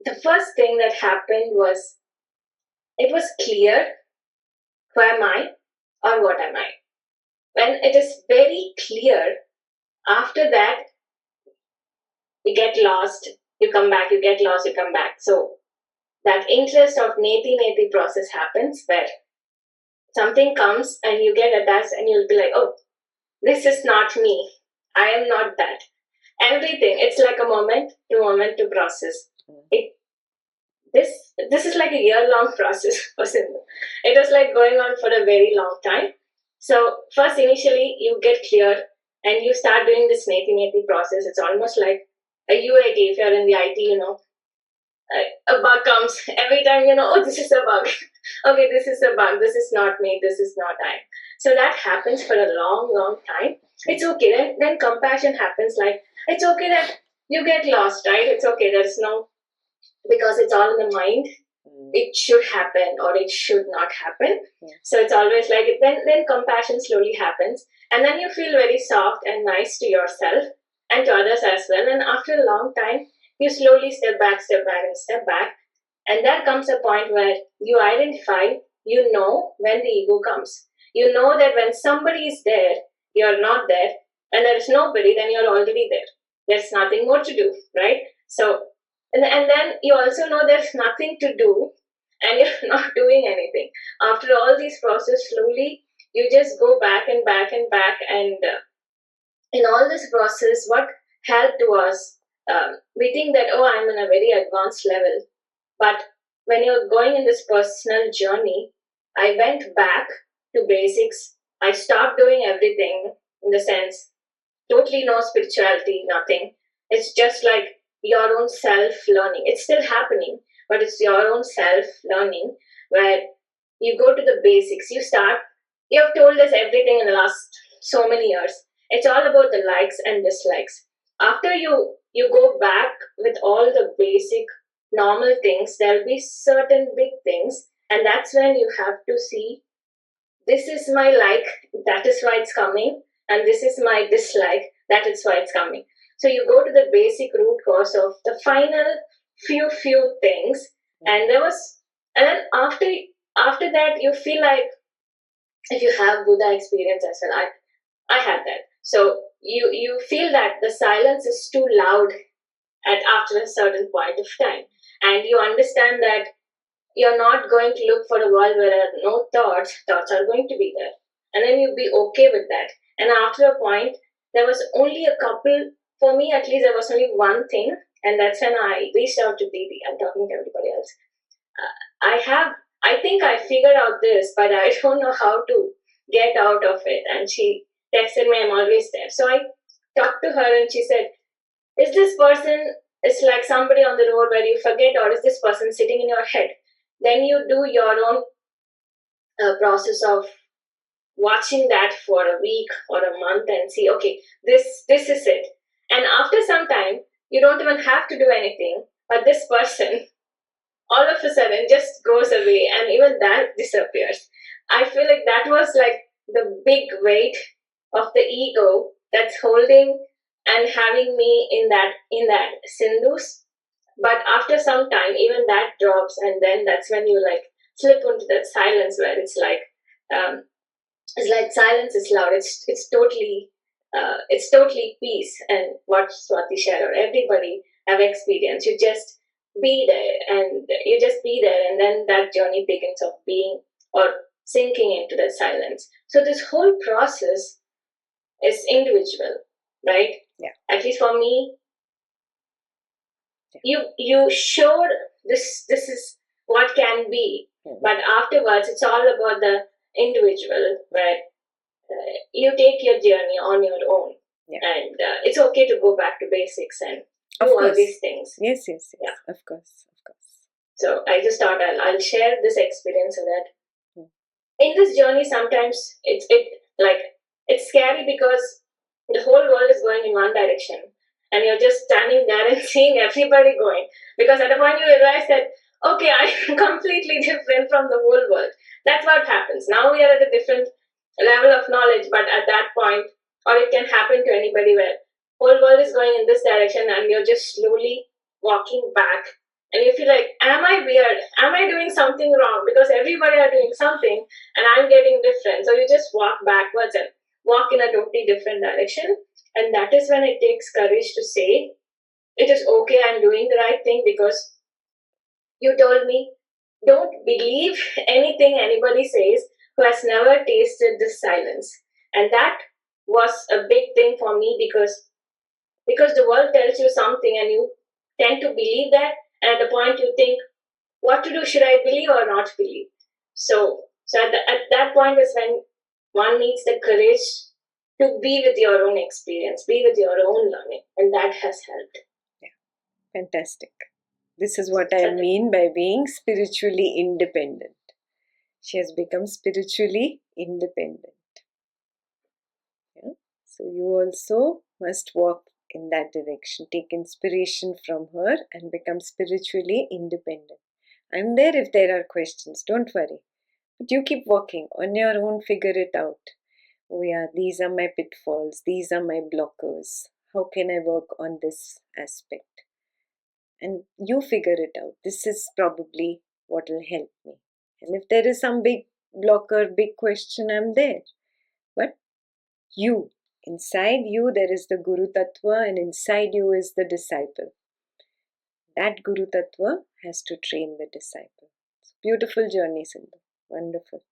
the first thing that happened was it was clear who am I or what am I. When it is very clear, after that, you get lost, you come back, you get lost, you come back. So that interest of neti process happens where something comes and you get attached and you'll be like, oh, this is not me. I am not that. Everything. It's like a moment to process. It this is like a year-long process for Sindhu. It was like going on for a very long time. So first initially you get clear and you start doing this neti process. It's almost like a UAT if you're in the IT, a bug comes every time, oh, this is a bug. Okay, this is a bug. This is not me. This is not I. So that happens for a long, long time. It's okay. Then compassion happens. Like, it's okay that you get lost, right? It's okay. There's no, because it's all in the mind. It should happen or it should not happen. Yeah. So it's always like, then compassion slowly happens. And then you feel very soft and nice to yourself and to others as well. And after a long time, you slowly step back, and step back. And there comes a point where you identify, when the ego comes. You know that when somebody is there, you're not there. And there is nobody, then you're already there. There's nothing more to do, right? So, and then you also know there's nothing to do and you're not doing anything. After all these process, slowly, you just go back and back and back. And in all this process, what helped was, we think that, oh, I'm in a very advanced level. But when you're going in this personal journey, I went back to basics. I stopped doing everything in the sense, totally no spirituality, nothing. It's just like your own self-learning. It's still happening, but it's your own self-learning where you go to the basics. You have told us everything in the last so many years. It's all about the likes and dislikes. After you go back with all the basic normal things, there'll be certain big things, and that's when you have to see, this is my like, that is why it's coming, and this is my dislike, that is why it's coming. So you go to the basic root cause of the final few things, and then after that you feel like, if you have Buddha experience as well, I had that. So you feel that the silence is too loud after a certain point of time. And you understand that you're not going to look for a world where there are no thoughts. Thoughts are going to be there. And then you be okay with that. And after a point, there was only a couple, for me at least, there was only one thing. And that's when I reached out to Didi. I'm talking to everybody else. I think I figured out this, but I don't know how to get out of it. And she texted me, I'm always there. So I talked to her and she said, is this person, it's like somebody on the road where you forget, or is this person sitting in your head? Then you do your own process of watching that for a week or a month and see, okay, this is it. And after some time, you don't even have to do anything, but this person all of a sudden just goes away and even that disappears. I feel like that was like the big weight of the ego that's holding and having me in that Sindhus. But after some time, even that drops, and then that's when you like slip into that silence where it's like silence is loud. It's totally peace. And what Swati shared, or everybody have experienced, you just be there, and then that journey begins of being or sinking into the silence. So this whole process is individual, right? Yeah. At least for me, you showed this is what can be, but afterwards it's all about the individual, where you take your journey on your own, and it's okay to go back to basics and do all these things. Yes, of course. So I just thought I'll share this experience, so that in this journey sometimes it's scary because the whole world is going in one direction and you're just standing there and seeing everybody going, because at a point you realize that, okay, I'm completely different from the whole world. That's what happens. Now we are at a different level of knowledge, but at that point, or it can happen to anybody, where whole world is going in this direction and you're just slowly walking back And you feel like, am I weird? Am I doing something wrong? Because everybody are doing something and I'm getting different. So you just walk backwards and walk in a totally different direction. And that is when it takes courage to say, it is okay, I'm doing the right thing because you told me. Don't believe anything anybody says who has never tasted this silence. And that was a big thing for me because the world tells you something and you tend to believe that, and at the point you think, what to do, should I believe or not believe? So at that point is when one needs the courage to be with your own experience, be with your own learning, and that has helped. Yeah, fantastic. This is what I So mean by being spiritually independent. She has become spiritually independent. Yeah? So you also must walk in that direction. Take inspiration from her and become spiritually independent. I'm there if there are questions, don't worry. But you keep walking on your own, figure it out. Oh, yeah, these are my pitfalls, these are my blockers. How can I work on this aspect? And you figure it out. This is probably what will help me. And if there is some big blocker, big question, I'm there. But you, inside you, there is the Guru Tattva, and inside you is the disciple. That Guru Tattva has to train the disciple. It's a beautiful journey, Sindhu. Wonderful.